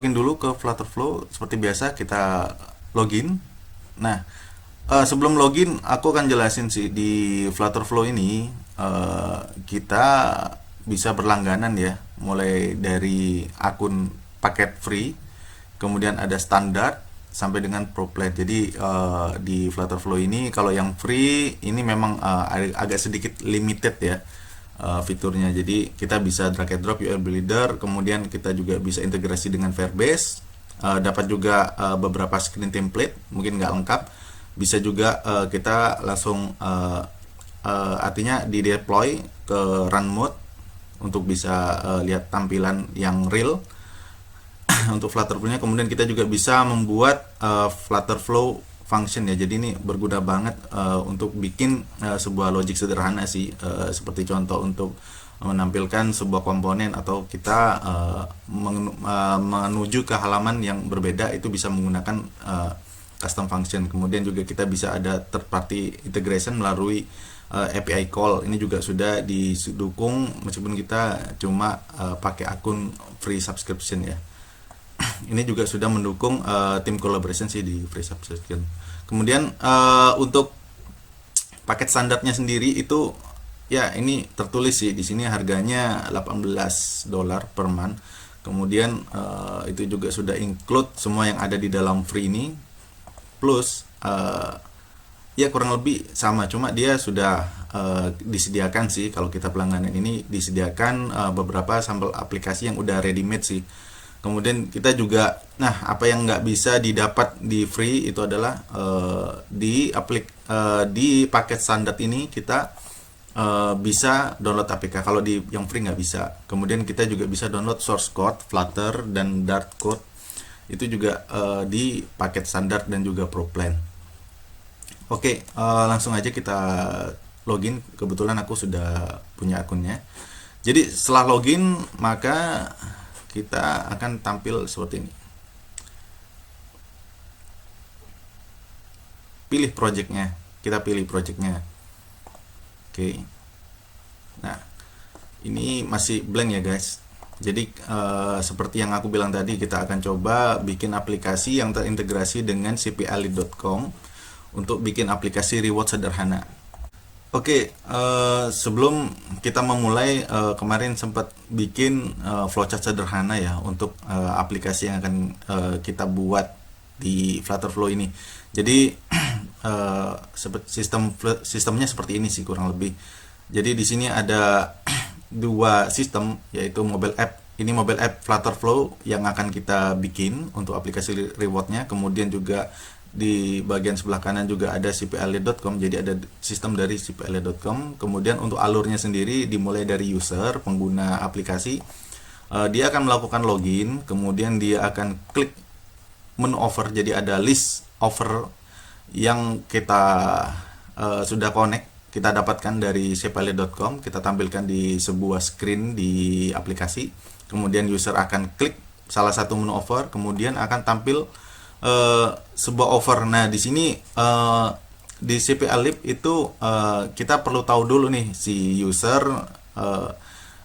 masukin dulu ke Flutterflow. Seperti biasa kita login. Nah, sebelum login aku akan jelasin sih di Flutterflow ini kita bisa berlangganan ya, mulai dari akun paket free, kemudian ada standar sampai dengan pro plan. Jadi di Flutterflow ini kalau yang free ini memang agak sedikit limited ya fiturnya. Jadi kita bisa drag and drop URL builder, kemudian kita juga bisa integrasi dengan Firebase, dapat juga beberapa screen template, mungkin nggak lengkap. Bisa juga kita langsung artinya di deploy ke run mode untuk bisa lihat tampilan yang real untuk Flutterflow-nya. Kemudian kita juga bisa membuat Flutterflow function ya. Jadi ini berguna banget untuk bikin sebuah logic sederhana sih, seperti contoh untuk menampilkan sebuah komponen atau kita menuju ke halaman yang berbeda, itu bisa menggunakan custom function. Kemudian juga kita bisa ada third party integration melalui API call. Ini juga sudah didukung meskipun kita cuma pakai akun free subscription ya. Ini juga sudah mendukung team collaboration sih di free subscription. Kemudian untuk paket standarnya sendiri itu ya ini tertulis sih di sini harganya $18 per month. Kemudian itu juga sudah include semua yang ada di dalam free ini, plus ya kurang lebih sama, cuma dia sudah disediakan sih, kalau kita pelangganan ini disediakan beberapa sampel aplikasi yang udah ready made sih. Kemudian kita juga, nah apa yang nggak bisa didapat di free itu adalah di paket standar ini kita bisa download APK, kalau di yang free nggak bisa. Kemudian kita juga bisa download source code Flutter dan Dart code, itu juga di paket standar dan juga pro plan. Oke, langsung aja kita login. Kebetulan aku sudah punya akunnya. Jadi setelah login maka kita akan tampil seperti ini. Pilih projectnya, kita pilih projectnya. Oke. Nah, ini masih blank ya guys. Jadi seperti yang aku bilang tadi, kita akan coba bikin aplikasi yang terintegrasi dengan cpalit.com untuk bikin aplikasi reward sederhana. Oke, sebelum kita memulai, kemarin sempat bikin flowchart sederhana ya untuk aplikasi yang akan kita buat di Flutterflow ini. Jadi sistemnya seperti ini sih kurang lebih. Jadi di sini ada dua sistem, yaitu mobile app. Ini mobile app Flutterflow yang akan kita bikin untuk aplikasi rewardnya. Kemudian juga di bagian sebelah kanan juga ada cpalit.com, jadi ada sistem dari cpalit.com. Kemudian untuk alurnya sendiri dimulai dari user, pengguna aplikasi. Dia akan melakukan login, kemudian dia akan klik menu offer. Jadi ada list offer yang kita sudah connect, kita dapatkan dari cpalit.com, kita tampilkan di sebuah screen di aplikasi. Kemudian user akan klik salah satu menu offer, kemudian akan tampil sebuah offer. Nah di sini di cpalit itu kita perlu tahu dulu nih si user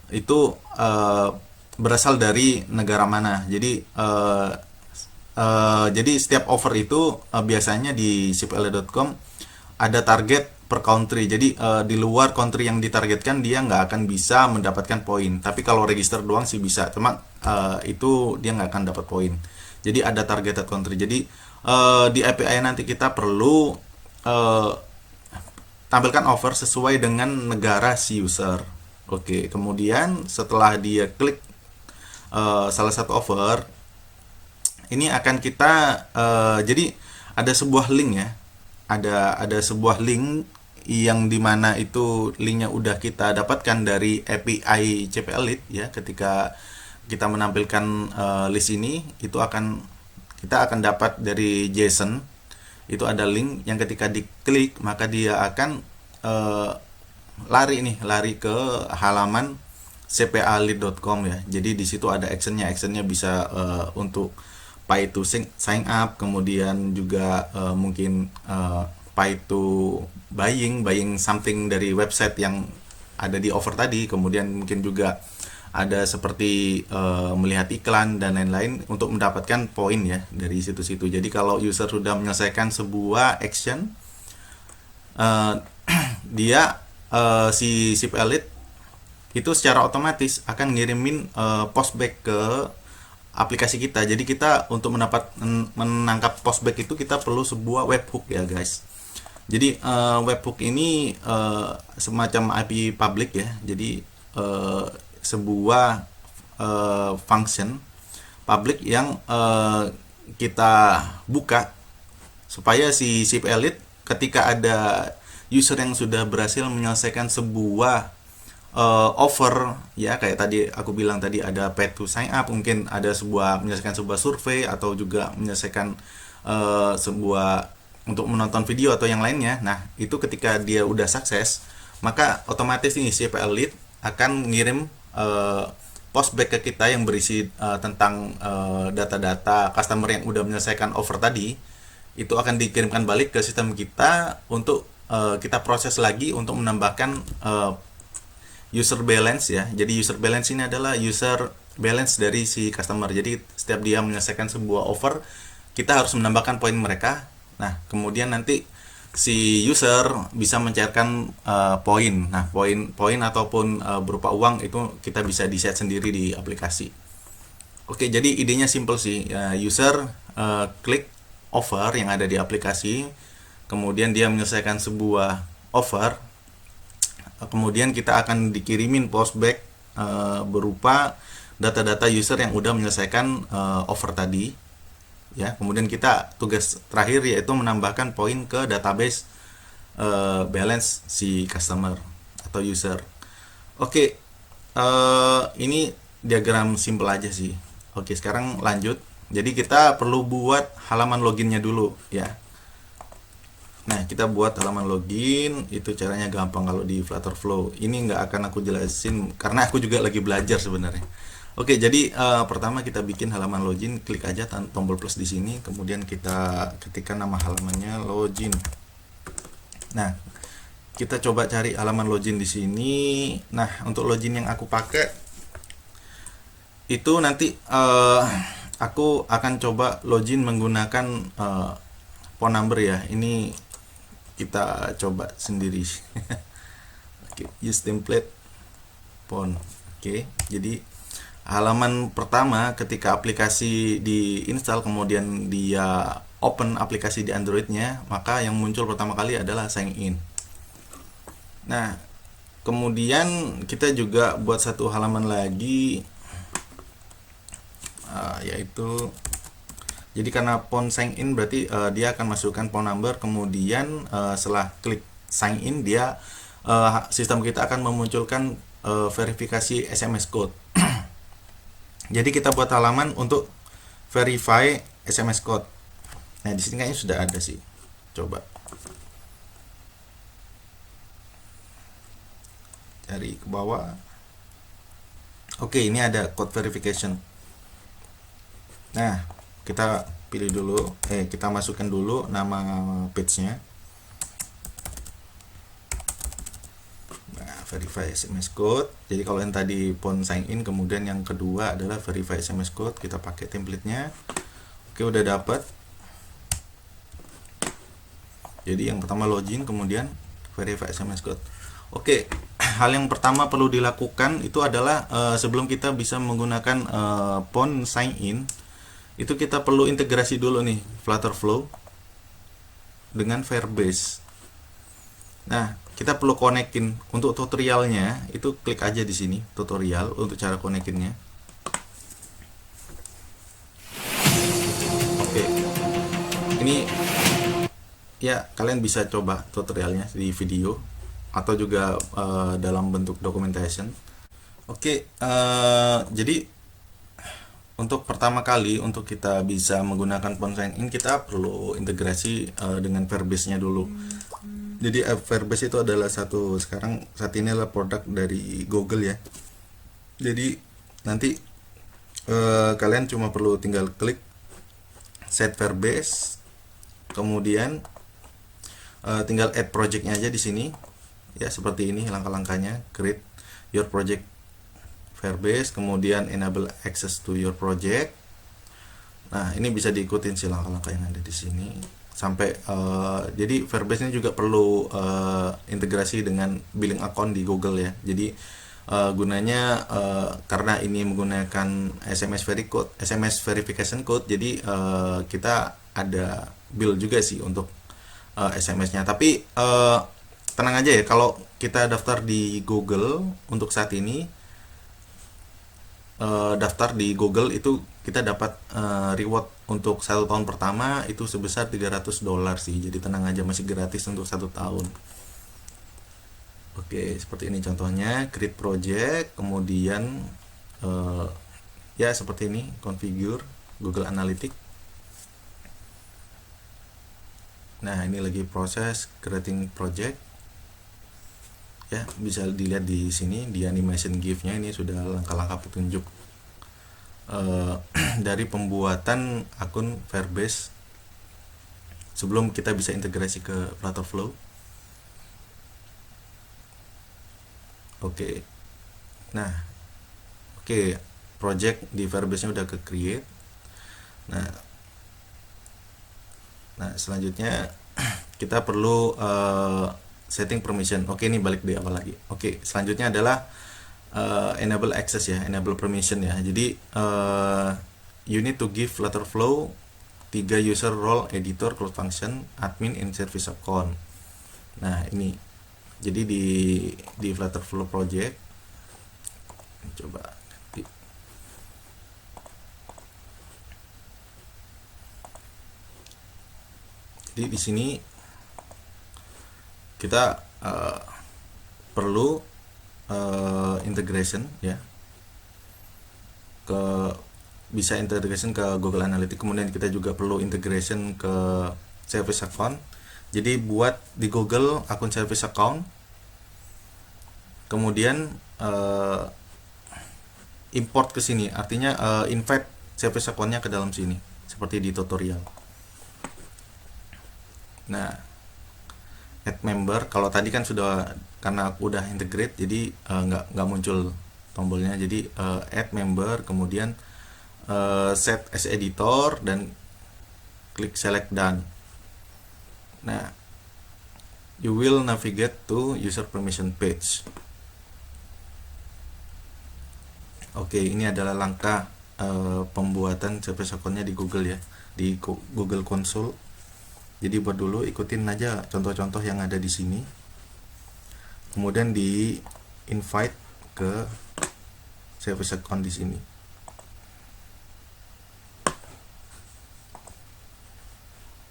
itu berasal dari negara mana. Jadi setiap offer itu biasanya di cpalit.com ada target per country. Jadi di luar country yang ditargetkan dia nggak akan bisa mendapatkan poin. Tapi kalau register doang sih bisa, cuma itu dia nggak akan dapat poin. Jadi ada targeted country. Jadi di API nanti kita perlu tampilkan offer sesuai dengan negara si user. Oke, kemudian setelah dia klik salah satu offer, ini akan kita jadi ada sebuah link ya. Ada sebuah link yang dimana itu linknya udah kita dapatkan dari API cpalit ya. Ketika kita menampilkan list ini, itu kita akan dapat dari JSON, itu ada link yang ketika diklik maka dia akan lari ke halaman cpalit.com ya. Jadi di situ ada actionnya bisa untuk pay to sign up, kemudian juga mungkin pay to buying something dari website yang ada di offer tadi, kemudian mungkin juga ada seperti melihat iklan dan lain-lain untuk mendapatkan poin ya dari situ-situ. Jadi kalau user sudah menyelesaikan sebuah action, eh, dia si Ship Elite itu secara otomatis akan ngirimin postback ke aplikasi kita. Jadi kita untuk menangkap postback itu kita perlu sebuah webhook ya guys. Jadi webhook ini semacam IP public ya. Jadi sebuah function public yang kita buka supaya si Ship Elite ketika ada user yang sudah berhasil menyelesaikan sebuah offer ya, kayak tadi aku bilang tadi ada pay to sign up, mungkin ada menyelesaikan sebuah survei atau juga menyelesaikan sebuah untuk menonton video atau yang lainnya. Nah itu ketika dia udah sukses, maka otomatis ini si Elite akan ngirim postback ke kita yang berisi tentang data-data customer yang udah menyelesaikan offer tadi. Itu akan dikirimkan balik ke sistem kita untuk kita proses lagi untuk menambahkan user balance ya. Jadi user balance ini adalah user balance dari si customer. Jadi setiap dia menyelesaikan sebuah offer, kita harus menambahkan poin mereka. Nah, kemudian nanti si user bisa mencairkan poin. Nah, poin ataupun berupa uang itu kita bisa di-set sendiri di aplikasi. Oke, jadi idenya simple sih. User klik offer yang ada di aplikasi, kemudian dia menyelesaikan sebuah offer, kemudian kita akan dikirimin postback berupa data-data user yang udah menyelesaikan offer tadi ya. Kemudian kita tugas terakhir yaitu menambahkan poin ke database balance si customer atau user. Oke, ini diagram simple aja sih. Oke, sekarang lanjut. Jadi kita perlu buat halaman loginnya dulu ya. Nah, kita buat halaman login, itu caranya gampang kalau di Flutterflow. Ini nggak akan aku jelasin karena aku juga lagi belajar sebenarnya. Oke, jadi pertama kita bikin halaman login, klik aja tombol plus di sini, kemudian kita ketikkan nama halamannya login. Nah, kita coba cari halaman login di sini. Nah, untuk login yang aku pakai itu nanti aku akan coba login menggunakan phone number ya. Ini kita coba sendiri. Oke, use template phone. Oke, jadi halaman pertama ketika aplikasi diinstal kemudian dia open aplikasi di Androidnya, maka yang muncul pertama kali adalah sign in. Nah, kemudian kita juga buat satu halaman lagi, yaitu jadi karena phone sign in berarti dia akan masukkan phone number, kemudian setelah klik sign in dia sistem kita akan memunculkan verifikasi SMS code. Jadi kita buat halaman untuk verify SMS code. Nah, di sini kayaknya sudah ada sih. Coba cari ke bawah. Oke, ini ada code verification. Nah, kita pilih dulu, kita masukkan dulu nama page-nya. Nah, verify SMS code. Jadi kalau yang tadi phone sign in, kemudian yang kedua adalah verify SMS code, kita pakai template-nya. Oke, udah dapat. Jadi yang pertama login, kemudian verify SMS code. Oke, hal yang pertama perlu dilakukan itu adalah sebelum kita bisa menggunakan phone sign in, itu kita perlu integrasi dulu nih Flutterflow dengan Firebase. Nah, kita perlu konekin. Untuk tutorialnya itu klik aja di sini tutorial untuk cara konekinnya. Oke, ini ya kalian bisa coba tutorialnya di video atau juga dalam bentuk documentation. Oke, jadi untuk pertama kali untuk kita bisa menggunakan phone sign in, kita perlu integrasi dengan Firebase-nya dulu. Jadi Firebase itu adalah saat ini adalah produk dari Google ya. Jadi nanti kalian cuma perlu tinggal klik set Firebase, kemudian tinggal add project-nya aja di sini ya, seperti ini langkah-langkahnya. Create your project Firebase, kemudian enable access to your project. Nah, ini bisa diikutin sih langkah-langkah yang ada di sini sampai jadi Firebase ini juga perlu integrasi dengan billing account di Google ya. Jadi gunanya karena ini menggunakan SMS verification code, jadi kita ada bill juga sih untuk SMS-nya. Tapi tenang aja ya, kalau kita daftar di Google untuk saat ini, daftar di Google itu kita dapat reward untuk 1 tahun pertama itu sebesar $300 sih. Jadi tenang aja, masih gratis untuk 1 tahun. Oke, seperti ini contohnya, create project, kemudian ya seperti ini, configure Google Analytics. Nah, ini lagi proses creating project. Ya, bisa dilihat di sini di animation GIF-nya, ini sudah langkah-langkah petunjuk dari pembuatan akun Firebase sebelum kita bisa integrasi ke Flutter Oke. Nah, oke, project di Firebase-nya udah ke create. Nah, selanjutnya kita perlu setting permission. Oke, ini balik di awal lagi. Oke, selanjutnya adalah enable access ya, enable permission ya. Jadi you need to give Flutterflow 3 user role, editor, cloud function, admin, and service account. Nah, ini jadi di Flutterflow project coba ganti. Jadi di sini kita perlu integration ya, bisa integration ke Google Analytics, kemudian kita juga perlu integration ke service account. Jadi buat di Google akun service account, kemudian import ke sini, artinya invite service account-nya ke dalam sini seperti di tutorial. Nah, add member, kalau tadi kan sudah, karena aku udah integrate jadi nggak muncul tombolnya. Jadi add member, kemudian set as editor, dan klik select done. Nah, you will navigate to user permission page. Oke, ini adalah langkah pembuatan service account-nya di Google ya, di Google Console. Jadi buat dulu, ikutin aja contoh-contoh yang ada di sini. Kemudian di invite ke service account di sini.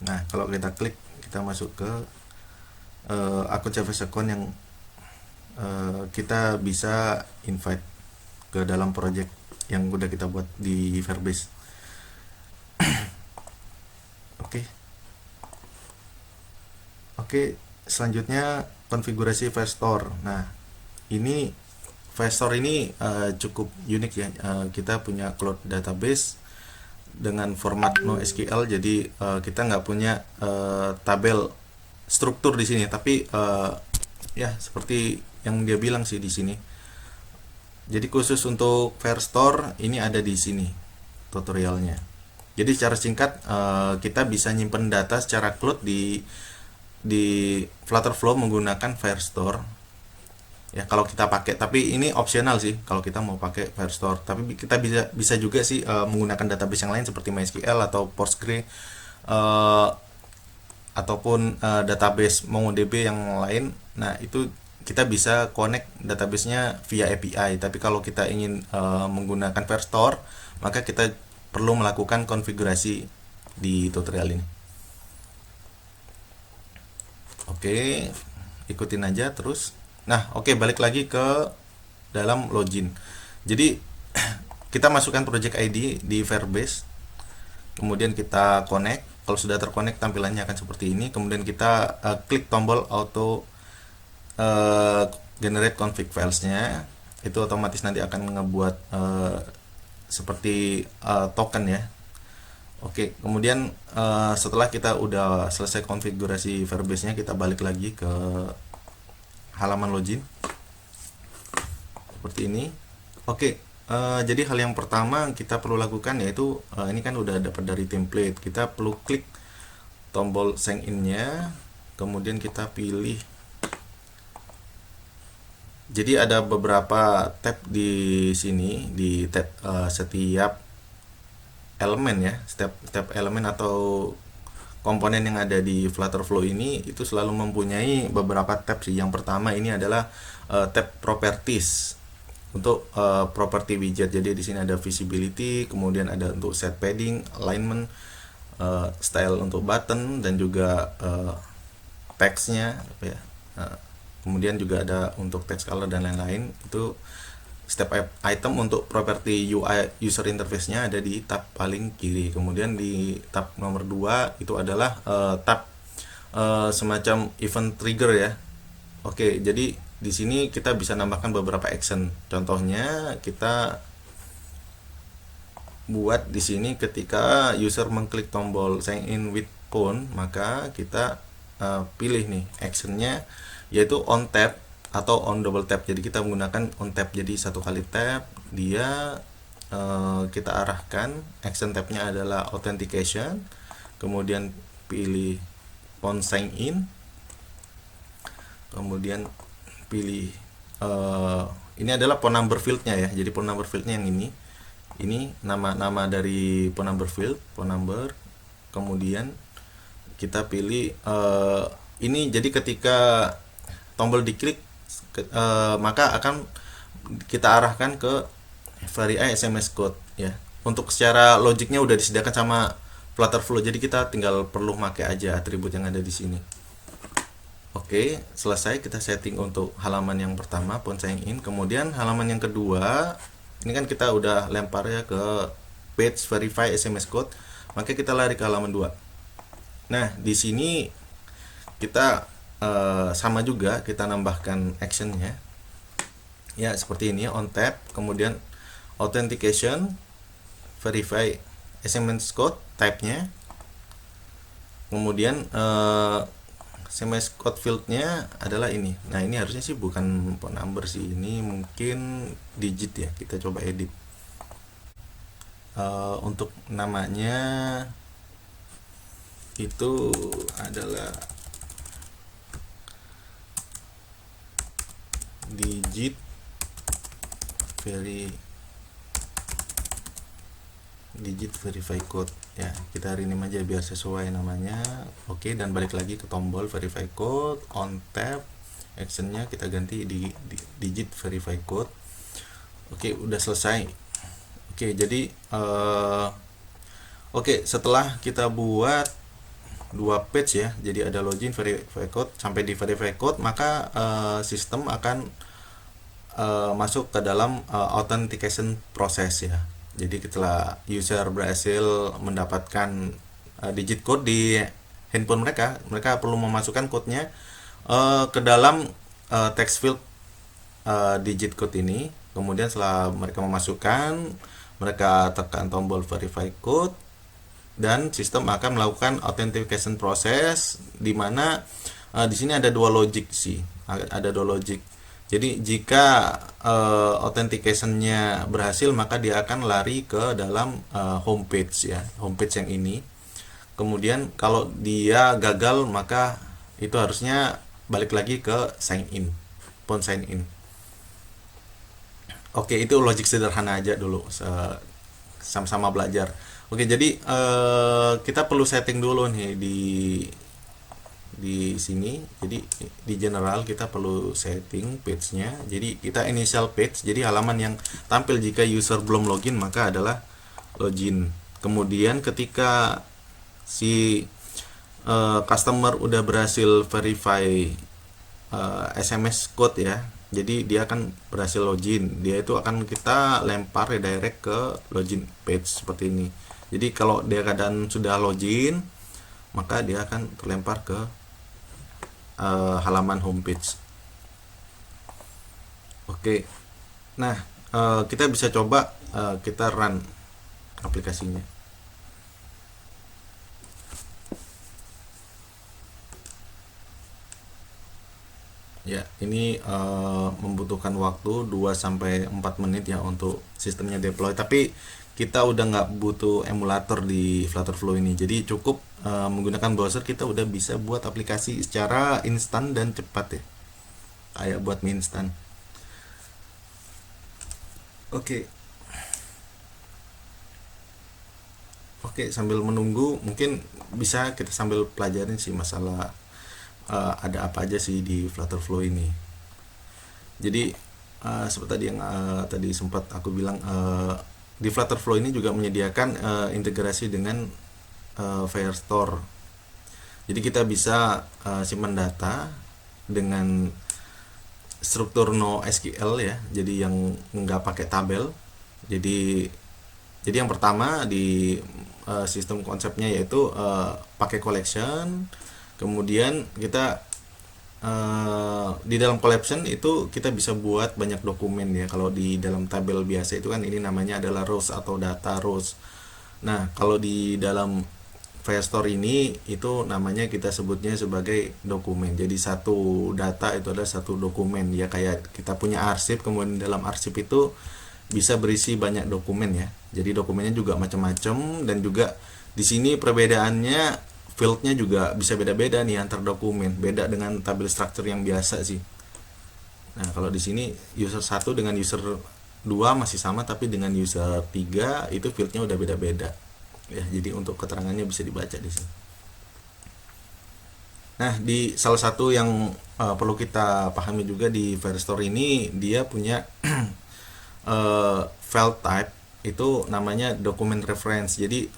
Nah, kalau kita klik, kita masuk ke akun service account yang kita bisa invite ke dalam project yang udah kita buat di Firebase. Oke, selanjutnya konfigurasi Firestore. Nah, ini Firestore ini cukup unik ya. Kita punya cloud database dengan format NoSQL, jadi kita nggak punya tabel struktur di sini, tapi ya seperti yang dia bilang sih di sini. Jadi khusus untuk Firestore ini ada di sini tutorialnya. Jadi secara singkat kita bisa nyimpen data secara cloud di Flutterflow menggunakan Firestore ya, kalau kita pakai. Tapi ini opsional sih kalau kita mau pakai Firestore. Tapi kita bisa juga sih menggunakan database yang lain seperti MySQL atau Postgre ataupun database MongoDB yang lain. Nah, itu kita bisa connect databasenya via API. Tapi kalau kita ingin menggunakan Firestore, maka kita perlu melakukan konfigurasi di tutorial ini. Oke, ikutin aja terus. Nah, oke, balik lagi ke dalam login. Jadi kita masukkan project ID di Firebase, kemudian kita connect. Kalau sudah terconnect, tampilannya akan seperti ini. Kemudian kita klik tombol auto generate config filesnya. Itu otomatis nanti akan ngebuat seperti token ya. Oke, kemudian setelah kita udah selesai konfigurasi Firebase-nya, kita balik lagi ke halaman login seperti ini. Oke, jadi hal yang pertama kita perlu lakukan yaitu ini kan udah dapat dari template. Kita perlu klik tombol sign in-nya, kemudian kita pilih. Jadi ada beberapa tab di sini di tab setiap elemen ya, setiap elemen atau komponen yang ada di Flutter Flow ini itu selalu mempunyai beberapa tab sih. Yang pertama ini adalah tab properties untuk property widget. Jadi di sini ada visibility, kemudian ada untuk set padding, alignment, style untuk button, dan juga teksnya apa ya. Kemudian juga ada untuk text color dan lain-lain. Itu step item untuk property UI user interface-nya ada di tab paling kiri. Kemudian di tab nomor 2 itu adalah tab semacam event trigger ya. Oke, jadi di sini kita bisa nambahkan beberapa action. Contohnya kita buat di sini ketika user mengklik tombol sign in with phone, maka kita pilih nih actionnya yaitu on tap atau on double tap. Jadi kita menggunakan on tap, jadi satu kali tap dia kita arahkan. Action tabnya adalah authentication, kemudian pilih on sign in, kemudian pilih ini adalah phone number fieldnya ya. Jadi phone number fieldnya yang ini nama dari phone number field, phone number. Kemudian kita pilih ini, jadi ketika tombol diklik maka akan kita arahkan ke verify SMS code ya. Untuk secara logiknya udah disediakan sama Flutter Flow, jadi kita tinggal perlu pakai aja atribut yang ada di sini. Oke, selesai kita setting untuk halaman yang pertama, phone sign in. Kemudian halaman yang kedua, ini kan kita udah lempar ya ke page verify SMS code, maka kita lari ke halaman 2. Nah, di sini kita sama juga, kita nambahkan actionnya ya seperti ini, on tap, kemudian authentication, verify SMS code type-nya, kemudian SMS code fieldnya adalah ini. Nah, ini harusnya sih bukan phone number sih, ini mungkin digit ya. Kita coba edit. Untuk namanya itu adalah digit verify code ya. Kita rename aja biar sesuai namanya. Oke, dan balik lagi ke tombol verify code, on tap, actionnya kita ganti di digit verify code. Oke, udah selesai. Oke, jadi setelah kita buat dua page ya, jadi ada login, verify code, sampai di verify code, maka sistem akan masuk ke dalam authentication proses ya. Jadi setelah user berhasil mendapatkan digit code di handphone mereka perlu memasukkan code-nya ke dalam text field digit code ini. Kemudian setelah mereka memasukkan, mereka tekan tombol verify code, dan sistem akan melakukan authentication proses, di mana di sini ada dua logic sih, ada dua logic. Jadi jika authentication-nya berhasil, maka dia akan lari ke dalam homepage ya, homepage yang ini. Kemudian kalau dia gagal, maka itu harusnya balik lagi ke sign in, phone sign in. Oke, itu logik sederhana aja dulu, sama-sama belajar. Oke, jadi kita perlu setting dulu nih di sini. Jadi di general kita perlu setting page-nya. Jadi kita initial page, jadi halaman yang tampil jika user belum login maka adalah login. Kemudian ketika si customer udah berhasil verify SMS code ya, jadi dia akan berhasil login, dia itu akan kita lempar redirect ke login page seperti ini. Jadi kalau dia keadaan sudah login, maka dia akan terlempar ke halaman homepage. Oke, nah kita bisa coba kita run aplikasinya. Ya, ini membutuhkan waktu 2 sampai 4 menit ya untuk sistemnya deploy. Tapi kita udah nggak butuh emulator di Flutterflow ini. Jadi cukup menggunakan browser kita udah bisa buat aplikasi secara instan dan cepat ya. Kayak buat mie instan. Oke. Oke, sambil menunggu mungkin bisa kita sambil pelajarin sih masalah ada apa aja sih di Flutterflow ini. Jadi seperti tadi yang tadi sempat aku bilang, di Flutterflow ini juga menyediakan integrasi dengan Firestore. Jadi kita bisa simpan data dengan struktur NoSQL ya. Jadi yang nggak pakai tabel. Jadi yang pertama di sistem konsepnya yaitu pakai collection. Kemudian kita di dalam collection itu kita bisa buat banyak dokumen ya. Kalau di dalam tabel biasa itu kan ini namanya adalah rows atau data rows. Nah, kalau di dalam Firestore ini itu namanya kita sebutnya sebagai dokumen. Jadi satu data itu adalah satu dokumen ya, kayak kita punya arsip, kemudian dalam arsip itu bisa berisi banyak dokumen ya. Jadi dokumennya juga macam-macam, dan juga di sini perbedaannya fieldnya juga bisa beda-beda nih antar dokumen. Beda dengan tabel structure yang biasa sih. Nah, kalau di sini user 1 dengan user 2 masih sama, tapi dengan user 3 itu fieldnya udah beda-beda. Ya, jadi untuk keterangannya bisa dibaca di sini. Nah, di salah satu yang perlu kita pahami juga di Firestore ini, dia punya file type itu namanya document reference. Jadi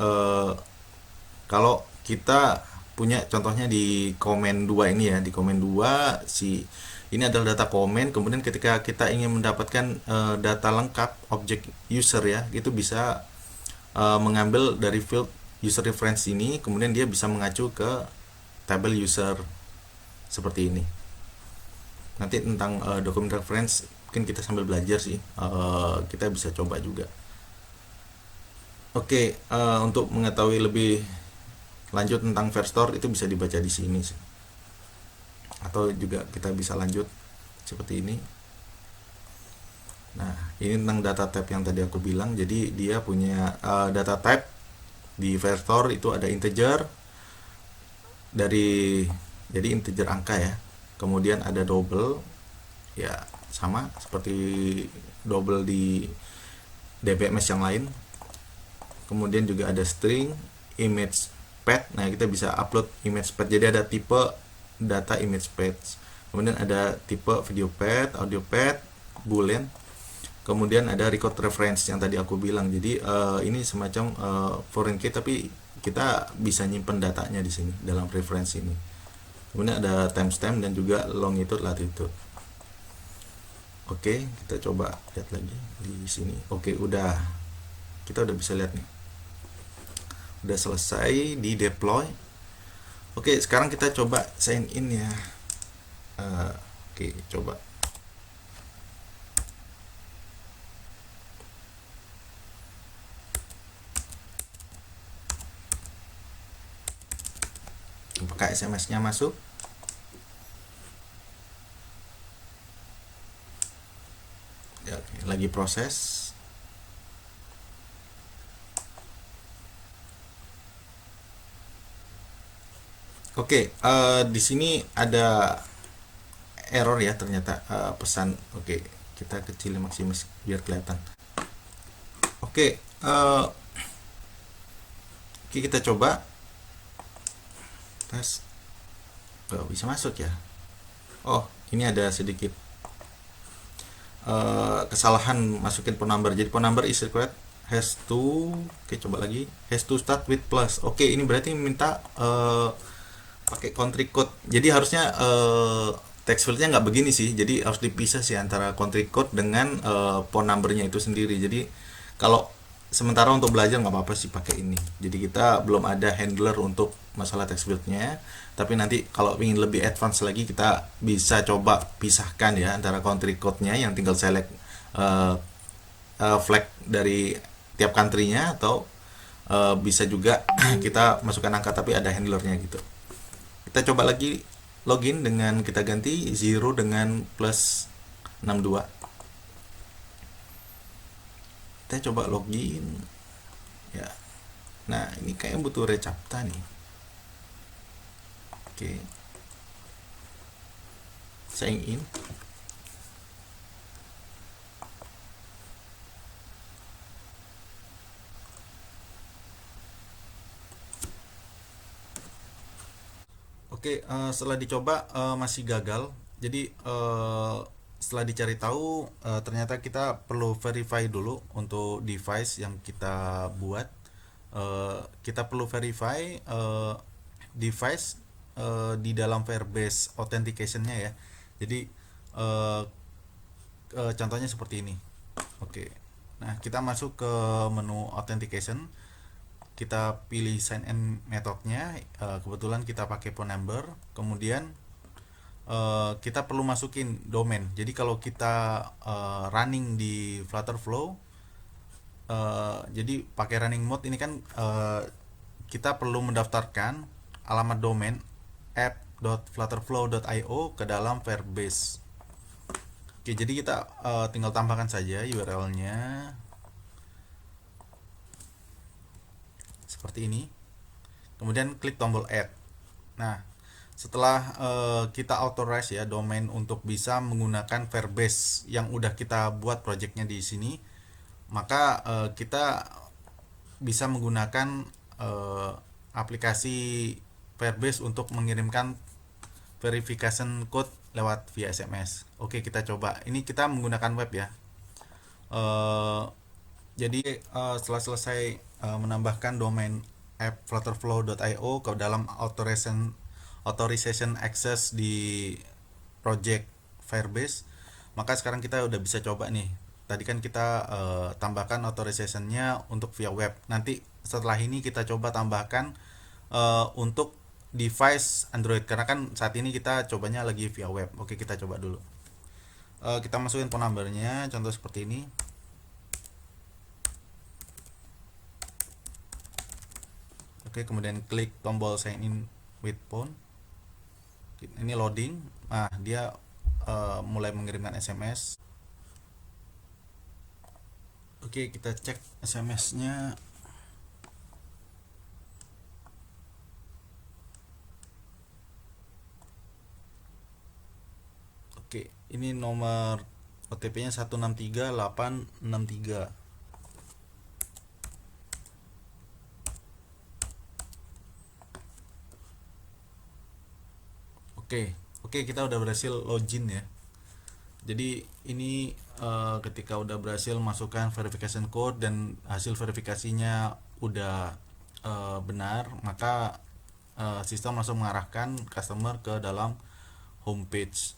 kalau kita punya contohnya di komen 2 ini ya, di komen 2 ini adalah data komen, kemudian ketika kita ingin mendapatkan data lengkap objek user ya, itu bisa mengambil dari field user reference ini, kemudian dia bisa mengacu ke tabel user seperti ini. Nanti tentang document reference mungkin kita sambil belajar sih, kita bisa coba juga. Oke, untuk mengetahui lebih lanjut tentang Firestore itu bisa dibaca di sini sih. Atau juga kita bisa lanjut seperti ini. Nah, ini tentang data type yang tadi aku bilang. Jadi dia punya data type di Firestore itu ada integer jadi integer angka ya. Kemudian ada double ya, sama seperti double di DBMS yang lain. Kemudian juga ada string, image path. Nah, kita bisa upload image path. Jadi ada tipe data image path. Kemudian ada tipe video path, audio path, boolean. Kemudian ada record reference yang tadi aku bilang. Jadi ini semacam foreign key, tapi kita bisa nyimpen datanya di sini dalam reference ini. Kemudian ada timestamp dan juga longitude latitude. Oke, kita coba lihat lagi di sini. Oke, kita udah bisa lihat nih. Udah selesai di deploy. Oke, sekarang kita coba sign in ya. Oke, coba. Apakah SMS-nya masuk? Ya, oke. Lagi proses. Oke, di sini ada error ya ternyata, pesan. Oke, kita kecilin maksimis biar kelihatan. Oke, kita coba tes. Gak bisa masuk ya. Oh, ini ada sedikit kesalahan masukin phone number. Jadi phone number is required has to, oke, coba lagi, has to start with plus. Oke, ini berarti minta pakai country code. Jadi harusnya text fieldnya nggak begini sih. Jadi harus dipisah sih antara country code dengan phone numbernya itu sendiri. Jadi kalau sementara untuk belajar nggak apa-apa sih pakai ini. Jadi kita belum ada handler untuk masalah text fieldnya, tapi nanti kalau ingin lebih advance lagi kita bisa coba pisahkan ya antara country code-nya yang tinggal select flag dari tiap country-nya, atau bisa juga kita masukkan angka tapi ada handlernya gitu. Kita coba lagi login dengan kita ganti 0 dengan plus 62. Kita coba login ya. Nah, ini kayak butuh reCAPTCHA nih. Oke, sign in. Oke, setelah dicoba masih gagal. Jadi setelah dicari tahu ternyata kita perlu verify dulu untuk device yang kita buat. Kita perlu verify device di dalam Firebase authentication-nya ya. Jadi eh, contohnya seperti ini. Oke. Nah, kita masuk ke menu authentication. Kita pilih sign in methodnya. Kebetulan kita pakai phone number. Kemudian kita perlu masukin domain. Jadi kalau kita running di Flutterflow, jadi pakai running mode ini kan kita perlu mendaftarkan alamat domain app.flutterflow.io ke dalam Firebase. Oke, jadi kita tinggal tambahkan saja URL-nya seperti ini. Kemudian klik tombol add. Nah, setelah kita authorize ya domain untuk bisa menggunakan Firebase yang udah kita buat projectnya di sini, maka kita bisa menggunakan aplikasi Firebase untuk mengirimkan verification code lewat via SMS. Oke, kita coba. Ini kita menggunakan web ya. Eh, jadi setelah selesai menambahkan domain app flutterflow.io ke dalam authorization access di project Firebase, maka sekarang kita udah bisa coba nih. Tadi kan kita tambahkan authorizationnya untuk via web. Nanti setelah ini kita coba tambahkan untuk device Android, karena kan saat ini kita cobanya lagi via web. Oke, kita coba dulu. Kita masukin phone numbernya, contoh seperti ini. Oke, kemudian klik tombol sign in with phone. Ini loading. Nah, dia mulai mengirimkan SMS. Oke, kita cek SMS-nya. Oke, ini nomor OTP-nya 163863. Oke, oke, kita udah berhasil login ya. Jadi ini ketika udah berhasil masukkan verification code dan hasil verifikasinya udah benar, maka sistem langsung mengarahkan customer ke dalam homepage.